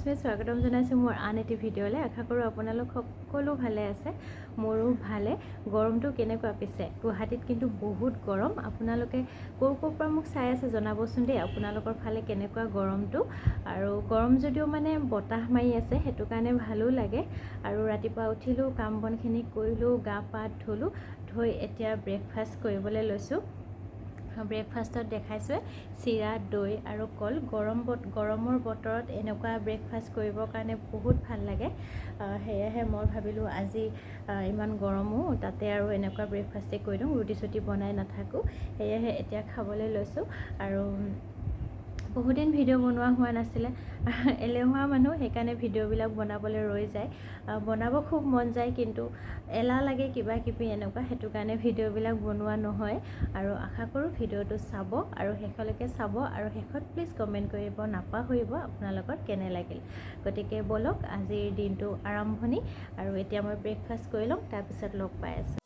ৰশ্মি স্বাগতম জনাইছোঁ মোৰ আন এটি ভিডিঅ'লৈ। আশা কৰোঁ আপোনালোক সকলো ভালে আছে, মোৰো ভালে। গৰমটো কেনেকুৱা পিছে? গুৱাহাটীত কিন্তু বহুত গৰম। আপোনালোকে ক'ৰ পৰা মোক চাই আছে জনাবচোন দেই, আপোনালোকৰ ফালে কেনেকুৱা গৰমটো। আৰু গৰম যদিও মানে বতাহ মাৰি আছে, সেইটো কাৰণে ভালো লাগে। আৰু ৰাতিপুৱা উঠিলোঁ, কাম বনখিনি কৰিলোঁ, গা পা ধুলোঁ, ধুই এতিয়া ব্ৰেকফাষ্ট কৰিবলৈ লৈছোঁ। ব্ৰেকফাষ্টত দেখাইছোঁ চিৰা, দৈ আৰু কল। গৰমৰ বতৰত এনেকুৱা ব্ৰেকফাষ্ট কৰিবৰ কাৰণে বহুত ভাল লাগে। সেয়েহে মই ভাবিলোঁ আজি ইমান গৰমো, তাতে আৰু এনেকুৱা ব্ৰেকফাষ্টেই কৰি দিওঁ, ৰুটি চুটি বনাই নাথাকোঁ। সেয়েহে এতিয়া খাবলৈ লৈছোঁ। আৰু বহুদিন ভিডিঅ' বনোৱা হোৱা নাছিলে, এলেহুৱা মানুহ, সেইকাৰণে ভিডিঅ'বিলাক বনাবলৈ ৰৈ যায়। বনাব খুব মন যায়, কিন্তু এলাহ লাগে কিবা কিবি এনেকুৱা, সেইটো কাৰণে ভিডিঅ'বিলাক বনোৱা নহয়। আৰু আশা কৰোঁ ভিডিঅ'টো চাব আৰু শেষলৈকে চাব, আৰু শেষত প্লিজ কমেণ্ট কৰিব নাপাহৰিব আপোনালোকৰ কেনে লাগিল। গতিকে ব'লক আজিৰ দিনটো আৰম্ভণি, আৰু এতিয়া মই ব্ৰেকফাষ্ট কৰি লওঁ, তাৰপিছত লগ পাই আছোঁ।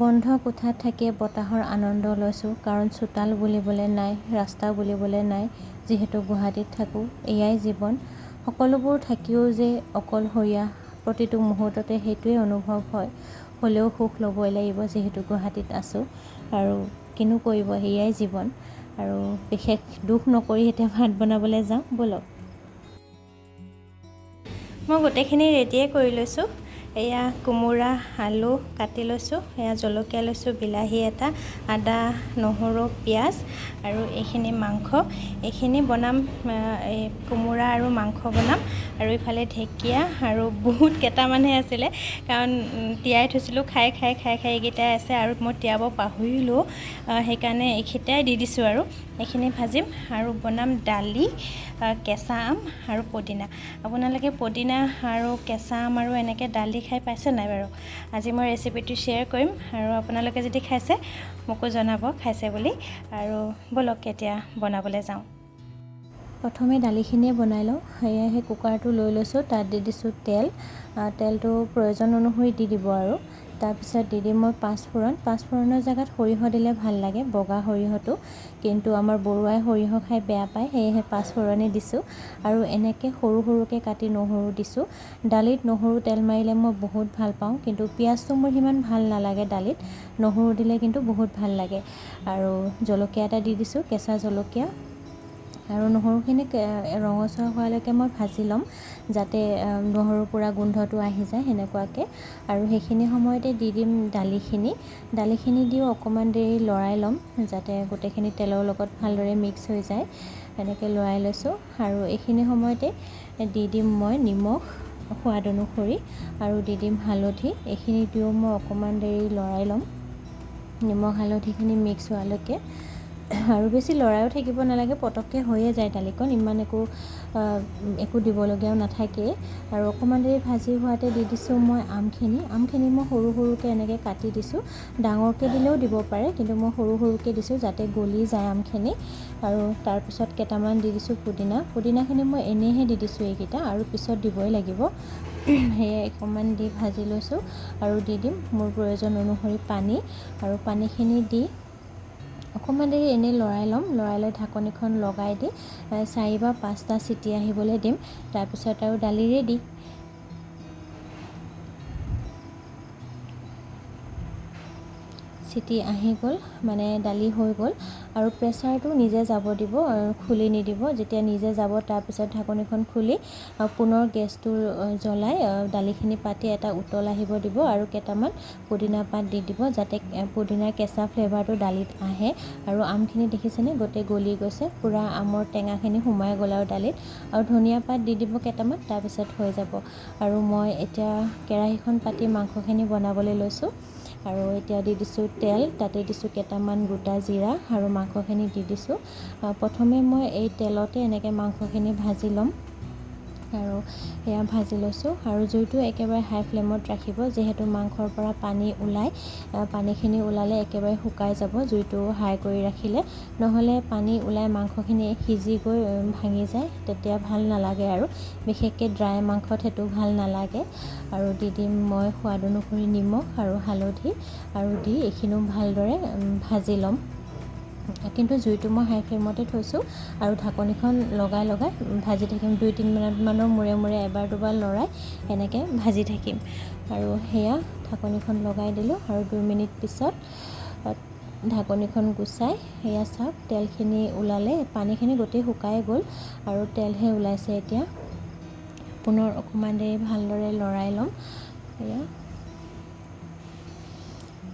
বন্ধ কোঠাত থাকি বতাহৰ আনন্দ লৈছোঁ, কাৰণ চোতাল বুলিবলৈ নাই, ৰাস্তা বুলিবলৈ নাই। যিহেতু গুৱাহাটীত থাকোঁ, এয়াই জীৱন। সকলোবোৰ থাকিও যে অকলশৰীয়া, প্ৰতিটো মুহূৰ্ততে সেইটোৱেই অনুভৱ হয়। হ'লেও সুখ ল'বই লাগিব, যিহেতু গুৱাহাটীত আছোঁ। আৰু কিনো কৰিব, এয়াই জীৱন। আৰু বিশেষ দুখ নকৰি এতিয়া ভাত বনাবলৈ যাওঁ, ব'লক। মই গোটেইখিনি ৰেডিয়ে কৰি লৈছোঁ। এয়া কোমোৰা, আলু কাটি লৈছোঁ, এয়া জলকীয়া লৈছোঁ, বিলাহী এটা, আদা, নহৰু, পিঁয়াজ, আৰু এইখিনি মাংস। এইখিনি বনাম, এই কোমোৰা আৰু মাংস বনাম। আৰু ইফালে ঢেকীয়া, আৰু বহুত কেইটামানহে আছিলে, কাৰণ তিয়াই থৈছিলোঁ, খাই এইকেইটাই আছে, আৰু মই তিয়াব পাহৰিলোঁ, সেইকাৰণে এইকেইটাই দি দিছোঁ। আৰু এইখিনি ভাজিম, আৰু বনাম দালি, কেঁচা আম আৰু পদিনা। আপোনালোকে পদিনা আৰু কেঁচা আম আৰু এনেকৈ দালি খাই পাইছে নাই বাৰু? আজি মই ৰেচিপিটো শ্বেয়াৰ কৰিম, আৰু আপোনালোকে যদি খাইছে মোকো জনাব খাইছে বুলি। আৰু ব'লক এতিয়া বনাবলৈ যাওঁ। প্ৰথমে দালিখিনিয়ে বনাই লওঁ। সেয়েহে কুকাৰটো লৈ লৈছোঁ, তাত দি দিছোঁ তেল। তেলটো প্ৰয়োজন অনুসৰি দি দিব। আৰু তাৰপিছত দি দিম মই পাঁচফোৰণৰ জেগাত সৰিয়হ দিলে ভাল লাগে, বগা সৰিয়হটো, কিন্তু আমাৰ বৰুৱাই সৰিয়হ খাই বেয়া পায়, সেয়েহে পাঁচফোৰণেই দিছোঁ। আৰু এনেকৈ সৰু সৰুকৈ কাটি নহৰু দিছোঁ। দালিত নহৰু তেল মাৰিলে মই বহুত ভাল পাওঁ, কিন্তু পিঁয়াজটো মোৰ সিমান ভাল নালাগে দালিত, নহৰু দিলে কিন্তু বহুত ভাল লাগে। আৰু জলকীয়া এটা দি দিছোঁ, কেঁচা জলকীয়া। আৰু নহৰুখিনি ৰঙচুৱা হোৱালৈকে মই ভাজি ল'ম, যাতে নহৰুৰ পৰা গোন্ধটো আহি যায়, সেনেকুৱাকৈ। আৰু সেইখিনি সময়তে দি দিম দালিখিনি দিও অকণমান দেৰি লৰাই ল'ম, যাতে গোটেইখিনি তেলৰ লগত ভালদৰে মিক্স হৈ যায়। এনেকৈ লৰাই লৈছোঁ। আৰু এইখিনি সময়তে দি দিম মই নিমখ সোৱাদ অনুসৰি, আৰু দি দিম হালধি। এইখিনি দিও মই অকণমান দেৰি লৰাই ল'ম, নিমখ হালধিখিনি মিক্স হোৱালৈকে। আৰু বেছি লৰাইও থাকিব নালাগে, পটককৈ হৈয়ে যায় দালিকণ, ইমান একো দিবলগীয়াও নাথাকে। আৰু অকণমান দেৰি ভাজি হোৱাতে দি দিছোঁ মই আমখিনি মই সৰু সৰুকৈ এনেকৈ কাটি দিছোঁ। ডাঙৰকৈ দিলেও দিব পাৰে, কিন্তু মই সৰু সৰুকৈ দিছোঁ, যাতে গলি যায় আমখিনি। আৰু তাৰপিছত কেইটামান দি দিছোঁ পুদিনাখিনি মই এনেইহে দি দিছোঁ এইকেইটা, আৰু পিছত দিবই লাগিব। সেয়ে অকণমান দি ভাজি লৈছোঁ, আৰু দি দিম মোৰ প্ৰয়োজন অনুসৰি পানী। আৰু পানীখিনি দি অকণমান দেৰি এনেই লৰাই ল'ম, লৰাই লৈ ঢাকনিখন লগাই দি 4 বা 5টা চিটি আহিবলৈ দিম। তাৰপিছত আৰু দালি ৰেডি। চিটি আহি গ'ল, মানে দালি হৈ গ'ল। আৰু প্ৰেছাৰটো নিজে যাব দিব, খুলি নিদিব। যেতিয়া নিজে যাব, তাৰপিছত ঢাকনিখন খুলি পুনৰ গেছটো জ্বলাই দালিখিনি পাতি এটা উতল আহিব দিব, আৰু কেইটামান পুদিনা পাত দি দিব, যাতে পুদিনাৰ কেঁচা ফ্লেভাৰটো দালিত আহে। আৰু আমখিনি দেখিছেনে, গোটেই গলি গৈছে, পূৰা আমৰ টেঙাখিনি সোমাই গ'ল আৰু দালিত। আৰু ধনিয়া পাত দি দিব কেইটামান, তাৰপিছত হৈ যাব। আৰু মই এতিয়া কেৰাহীখন পাতি মাংসখিনি বনাবলৈ লৈছোঁ। আৰু এতিয়া দি দিছোঁ তেল, তাতে দিছোঁ কেইটামান গোটা জিৰা, আৰু মাংসখিনি দি দিছোঁ। প্ৰথমে মই এই তেলতে এনেকৈ মাংসখিনি ভাজি ল'ম। আৰু এয়া ভাজি লৈছোঁ আৰু জুইটো একেবাৰে হাই ফ্লেমত ৰাখিব যিহেতু মাংসৰ পৰা পানী ওলায় পানীখিনি ওলালে একেবাৰে শুকাই যাব জুইটো হাই কৰি ৰাখিলে নহ'লে পানী ওলাই মাংসখিনি সিজি গৈ ভাঙি যায় তেতিয়া ভাল নালাগে আৰু বিশেষকৈ ড্ৰাই মাংসত সেইটো ভাল নালাগে আৰু দি দিম মই সোৱাদ অনুসৰি নিমখ আৰু হালধি আৰু দি এইখিনিও ভালদৰে ভাজি ল'ম কিন্তু জুইটো মই হাই ফ্লেমতে থৈছোঁ আৰু ঢাকনিখন লগাই ভাজি থাকিম 2-3 মিনিটমানৰ মূৰে মূৰে এবাৰ দুবাৰ লৰাই এনেকৈ ভাজি থাকিম আৰু সেয়া ঢাকনিখন লগাই দিলোঁ আৰু 2 মিনিট পিছত ঢাকনিখন গুচাই সেয়া চাওক তেলখিনি ওলালে পানীখিনি গোটেই শুকাই গ'ল আৰু তেলহে ওলাইছে এতিয়া পুনৰ অকণমান দেৰি ভালদৰে লৰাই ল'ম সেয়া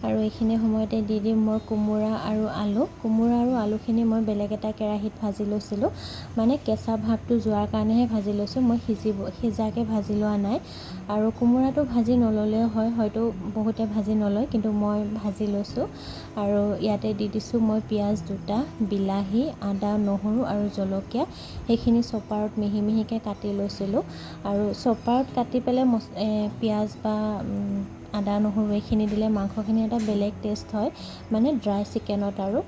আৰু এইখিনি সময়তে দি দিম মই কোমোৰা আৰু আলুখিনি মই বেলেগ এটা কেৰাহীত ভাজি লৈছিলোঁ মানে কেঁচা ভাৱটো যোৱাৰ কাৰণেহে ভাজি লৈছোঁ মই সিজাকৈ ভাজি লোৱা নাই আৰু কোমোৰাটো ভাজি নল'লেও হয় হয়তো বহুতে ভাজি নলয় কিন্তু মই ভাজি লৈছোঁ আৰু ইয়াতে দি দিছোঁ মই পিঁয়াজ 2টা বিলাহী আদা নহৰু আৰু জলকীয়া সেইখিনি চপাৰত মিহি মিহিকৈ কাটি লৈছিলোঁ আৰু চপাৰত কাটি পেলাই পিঁয়াজ বা আদা নহৰু এইখিনি দিলে মাংসখিনি এটা বেলেগ টেষ্ট হয় মানে ড্ৰাই চিকেনত আৰু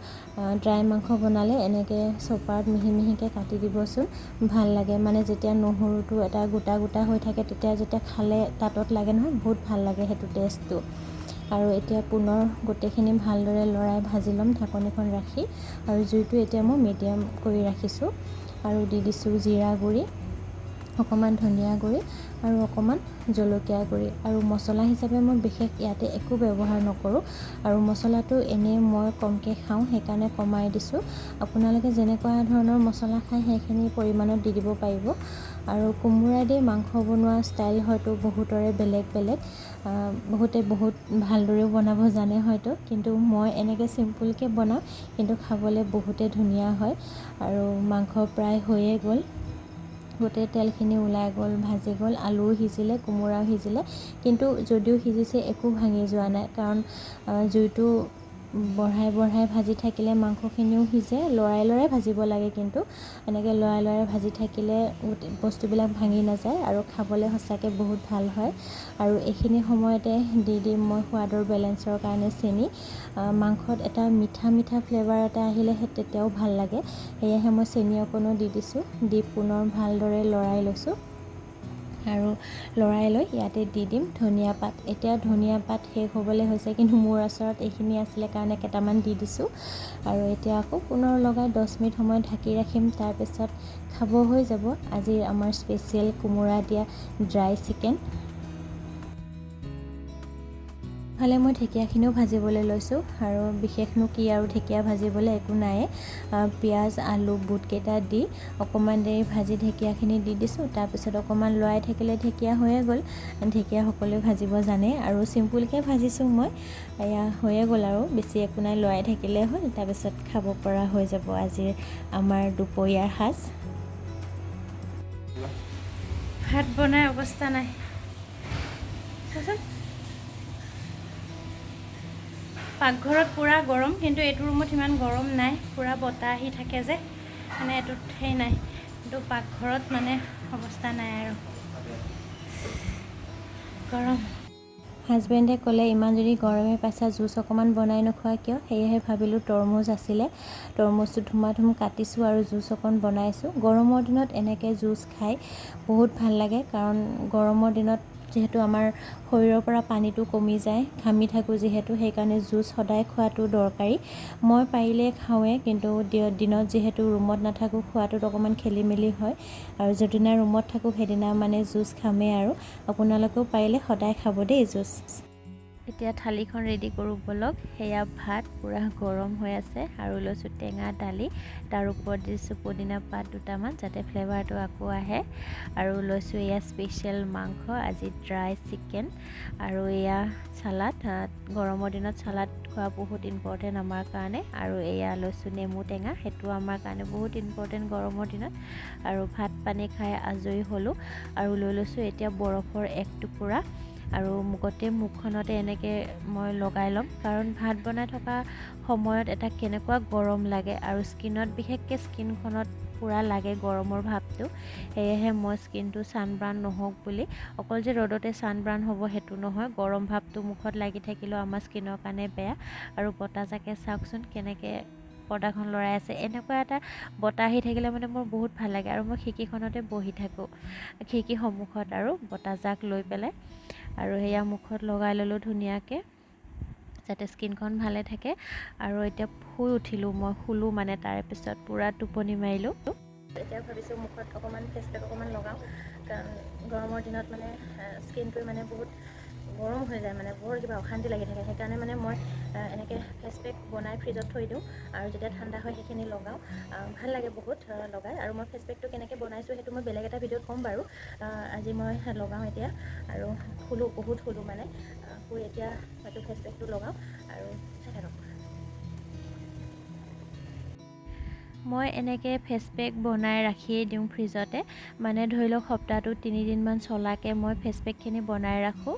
ড্ৰাই মাংস বনালে এনেকৈ চপাৰত মিহি মিহিকৈ কাটি দিবচোন ভাল লাগে মানে যেতিয়া নহৰুটো এটা গোটা গোটা হৈ থাকে তেতিয়া যেতিয়া খালে তাতত লাগে নহয় বহুত ভাল লাগে সেইটো টেষ্টটো আৰু এতিয়া পুনৰ গোটেইখিনি ভালদৰে লৰাই ভাজি ল'ম ঢাকনিখন ৰাখি আৰু জুইটো এতিয়া মই মিডিয়াম কৰি ৰাখিছোঁ আৰু দি দিছোঁ জিৰা গুড়ি অকণমান ধনিয়া গুড়ি আৰু অকণমান জলকীয়া গুড়ি আৰু মছলা হিচাপে মই বিশেষ ইয়াতে একো ব্যৱহাৰ নকৰোঁ আৰু মছলাটো এনেই মই কমকৈ খাওঁ সেইকাৰণে কমাই দিছোঁ আপোনালোকে যেনেকুৱা ধৰণৰ মছলা খায় সেইখিনি পৰিমাণত দি দিব পাৰিব আৰু কোমোৰা দি মাংস বনোৱা ষ্টাইল হয়তো বহুতৰে বেলেগ বহুতে বহুত ভালদৰেও বনাব জানে হয়তো কিন্তু মই এনেকৈ চিম্পুলকৈ বনাওঁ কিন্তু খাবলৈ বহুতে ধুনীয়া হয় আৰু মাংস প্ৰায় হৈয়ে গ'ল গোটেই তেলখিনি ওলাই গ'ল ভাজি গ'ল আলুও সিজিলে কোমোৰাও সিজিলে কিন্তু যদিও সিজিছে একো ভাঙি যোৱা নাই কাৰণ জুইটো বঢ়াই ভাজি থাকিলে মাংসখিনিও সিজে লৰাই ভাজিব লাগে কিন্তু এনেকৈ লৰাই ভাজি থাকিলে বস্তুবিলাক ভাঙি নাযায় আৰু খাবলৈ সঁচাকৈ বহুত ভাল হয় আৰু এইখিনি সময়তে দি দিম মই সোৱাদৰ বেলেঞ্চৰ কাৰণে চেনি মাংসত এটা মিঠা ফ্লেভাৰ এটা আহিলেহে তেতিয়াও ভাল লাগে সেয়েহে মই চেনি অকণো দি দিছোঁ দি পুনৰ ভালদৰে লৰাই লৈছোঁ আৰু লৰাই লৈ ইয়াতে দি দিম ধনিয়া পাত এতিয়া ধনিয়া পাত শেষ হ'বলৈ হৈছে কিন্তু মোৰ ওচৰত এইখিনি আছিলে কাৰণে কেইটামান দি দিছোঁ আৰু এতিয়া আকৌ পুনৰ লগাই 10 মিনিট সময় ঢাকি ৰাখিম তাৰপিছত খাব হৈ যাব আজিৰ আমাৰ স্পেচিয়েল কোমোৰা দিয়া ড্ৰাই চিকেন ফালে মই ঢেকীয়াখিনিও ভাজিবলৈ লৈছোঁ আৰু বিশেষনো কি আৰু ঢেকীয়া ভাজিবলৈ একো নাই পিঁয়াজ আলু বুটকেইটা দি অকণমান দেৰি ভাজি ঢেকীয়াখিনি দি দিছোঁ তাৰপিছত অকণমান লৰাই থাকিলে ঢেকীয়া হৈয়ে গ'ল ঢেকীয়া সকলোৱে ভাজিব জানে আৰু চিম্পুলকৈ ভাজিছোঁ মই এয়া হৈয়ে গ'ল আৰু বেছি একো নাই লৰাই থাকিলে হ'ল তাৰপিছত খাব পৰা হৈ যাব আজিৰ আমাৰ দুপৰীয়াৰ সাজ ভাত বনাই অৱস্থা নাই পাকঘৰত পূৰা গৰম কিন্তু এইটো ৰুমত ইমান গৰম নাই পূৰা বতাহ আহি থাকে যে মানে এইটোত সেই নাই কিন্তু পাকঘৰত মানে অৱস্থা নাই আৰু গৰম হাজবেণ্ডে ক'লে ইমান যদি গৰমে পাইছা জুচ অকণমান বনাই নোখোৱা কিয় সেয়েহে ভাবিলোঁ তৰমুজ আছিলে তৰমুজটো ধুমাধুম কাটিছোঁ আৰু জুচ অকণ বনাইছোঁ গৰমৰ দিনত এনেকৈ জুচ খাই বহুত ভাল লাগে কাৰণ গৰমৰ দিনত যিহেতু আমাৰ শৰীৰৰ পৰা পানীটো কমি যায় ঘামি থাকোঁ যিহেতু সেইকাৰণে জুচ সদায় খোৱাটো দৰকাৰী মই পাৰিলে খাওঁৱে কিন্তু দিনত যিহেতু ৰুমত নাথাকোঁ খোৱাটোত অকণমান খেলি মেলি হয় আৰু যিদিনা ৰুমত থাকোঁ সেইদিনা মানে জুচ খামেই আৰু আপোনালোকেও পাৰিলে সদায় খাব দেই জুচ এতিয়া থালিখন ৰেডি কৰোঁ ব'লক সেয়া ভাত পূৰা গৰম হৈ আছে আৰু লৈছোঁ টেঙা দালি তাৰ ওপৰত দিছোঁ পুদিনা পাত দুটামান যাতে ফ্লেভাৰটো আকৌ আহে আৰু লৈছোঁ এয়া স্পেচিয়েল মাংস আজি ড্ৰাই চিকেন আৰু এয়া চালাড গৰমৰ দিনত চালাড খোৱা বহুত ইম্পৰ্টেণ্ট আমাৰ কাৰণে আৰু এয়া লৈছোঁ নেমু টেঙা সেইটো আমাৰ কাৰণে বহুত ইম্পৰ্টেণ্ট গৰমৰ দিনত আৰু ভাত পানী খাই আজৰি হ'লোঁ আৰু লৈ লৈছোঁ এতিয়া বৰফৰ এক টুকুৰা আৰু গোটেই মুখখনতে এনেকৈ মই লগাই ল'ম, কাৰণ ভাত বনাই থকা সময়ত এটা কেনেকুৱা গৰম লাগে আৰু স্কিনত, বিশেষকৈ স্কিনখনত পূৰা লাগে গৰমৰ ভাৱটো। সেয়েহে মই স্কিনটো ছানবাৰ্ণ নহওক বুলি, অকল যে ৰ'দতে ছানবাৰ্ণ হ'ব সেইটো নহয়, গৰম ভাৱটো মুখত লাগি থাকিলেও আমাৰ স্কিনৰ কাৰণে বেয়া। আৰু বতাহজাকে চাওকচোন কেনেকৈ পৰ্দাখন লৰাই আছে, এনেকুৱা এটা বতাহ আহি থাকিলে মানে মোৰ বহুত ভাল লাগে। আৰু মই খিৰিকীখনতে বহি থাকোঁ, খিৰিকীৰ সন্মুখত আৰু বতাহজাক লৈ পেলাই। আৰু সেয়া মুখত লগাই ল'লোঁ ধুনীয়াকৈ, যাতে স্কিনখন ভালে থাকে। আৰু এতিয়া শুই উঠিলোঁ, মই শুলোঁ মানে তাৰে পিছত পূৰা টোপনি মাৰিলোঁ। এতিয়া ভাবিছোঁ মুখত অকণমান ফেচ পেক অকণমান লগাওঁ, কাৰণ গৰমৰ দিনত মানে স্কিনটো মানে বহুত গৰম হৈ যায়, মানে বৰ কিবা অশান্তি লাগি থাকে। সেইকাৰণে মানে মই এনেকৈ ফেচ পেক বনাই ফ্ৰিজত থৈ দিওঁ, আৰু যেতিয়া ঠাণ্ডা হয় সেইখিনি লগাওঁ। ভাল লাগে বহুত লগাই। আৰু মই ফেচ পেকটো কেনেকৈ বনাইছোঁ সেইটো মই বেলেগ এটা ভিডিঅ'ত ক'ম বাৰু। আজি মই লগাওঁ এতিয়া, আৰু শুলোঁ, বহুত শুলোঁ মানে। শুই এতিয়া হয়তো ফেচ পেকটো লগাওঁ আৰু চাই থাকক। মই এনেকৈ ফেচ পেক বনাই ৰাখিয়ে দিওঁ ফ্ৰিজতে, মানে ধৰি লওক সপ্তাহটোত 3 দিনমান চলাকৈ মই ফেচ পেকখিনি বনাই ৰাখোঁ।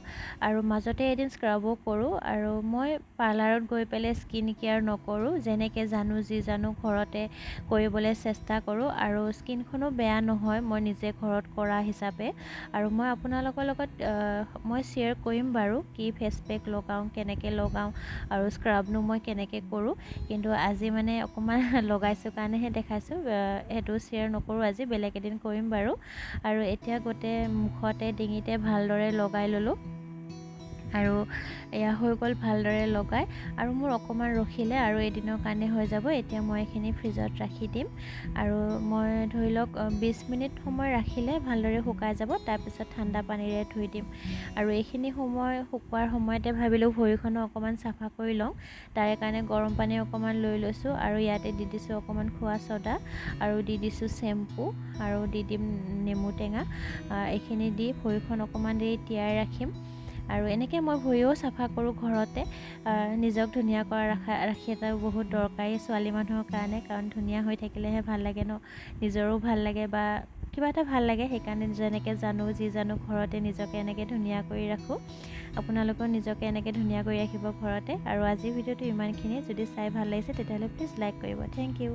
আৰু মাজতে এদিন স্ক্ৰাবো কৰোঁ। আৰু মই পাৰ্লাৰত গৈ পেলাই স্কিন কেয়াৰ নকৰোঁ, যেনেকৈ জানো যি জানো ঘৰতে কৰিবলৈ চেষ্টা কৰোঁ। আৰু স্কিনখনো বেয়া নহয় মই নিজে ঘৰত কৰা হিচাপে। আৰু মই আপোনালোকৰ লগত মই শ্বেয়াৰ কৰিম বাৰু, কি ফেচ পেক লগাওঁ, কেনেকৈ লগাওঁ, আৰু স্ক্ৰাবনো মই কেনেকৈ কৰোঁ। কিন্তু আজি মানে অকণমান লগাইছোঁ কাৰণেহে দেখাইছোঁ, সেইটো শ্বেয়াৰ নকৰোঁ আজি, বেলেগ এদিন কৰিম বাৰু। আৰু এতিয়া গোটেই মুখতে ডিঙিতে ভালদৰে লগাই ল'লোঁ, আৰু এয়া হৈ গ'ল ভালদৰে লগাই। আৰু মোৰ অকণমান ৰখিলে আৰু এদিনৰ কাৰণে হৈ যাব। এতিয়া মই এইখিনি ফ্ৰিজত ৰাখি দিম, আৰু মই ধৰি লওক 20 মিনিট সময় ৰাখিলে ভালদৰে শুকাই যাব। তাৰপিছত ঠাণ্ডা পানীৰে ধুই দিম। আৰু এইখিনি সময় শুকোৱাৰ সময়তে ভাবিলোঁ ভৰিখনো অকণমান চাফা কৰি লওঁ, তাৰে কাৰণে গৰম পানী অকণমান লৈ লৈছোঁ। আৰু ইয়াতে দি দিছোঁ অকণমান খোৱা ছ'ডা, আৰু দি দিছোঁ চেম্পু, আৰু দি দিম নেমু টেঙা। এইখিনি দি ভৰিখন অকণমান দেৰি তিয়াই ৰাখিম। আৰু এনেকৈ মই ভৰিও চাফা কৰোঁ ঘৰতে। নিজক ধুনীয়া কৰা ৰাখি এটা বহুত দৰকাৰী ছোৱালী মানুহৰ কাৰণে, কাৰণ ধুনীয়া হৈ থাকিলেহে ভাল লাগে ন, নিজৰো ভাল লাগে বা কিবা এটা ভাল লাগে। সেইকাৰণে যেনেকৈ জানো যি জানো ঘৰতে নিজকে এনেকৈ ধুনীয়া কৰি ৰাখোঁ। আপোনালোকেও নিজকে এনেকৈ ধুনীয়া কৰি ৰাখিব ঘৰতে। আৰু আজিৰ ভিডিঅ'টো ইমানখিনিয়ে। যদি চাই ভাল লাগিছে তেতিয়াহ'লে প্লিজ লাইক কৰিব। Thank U.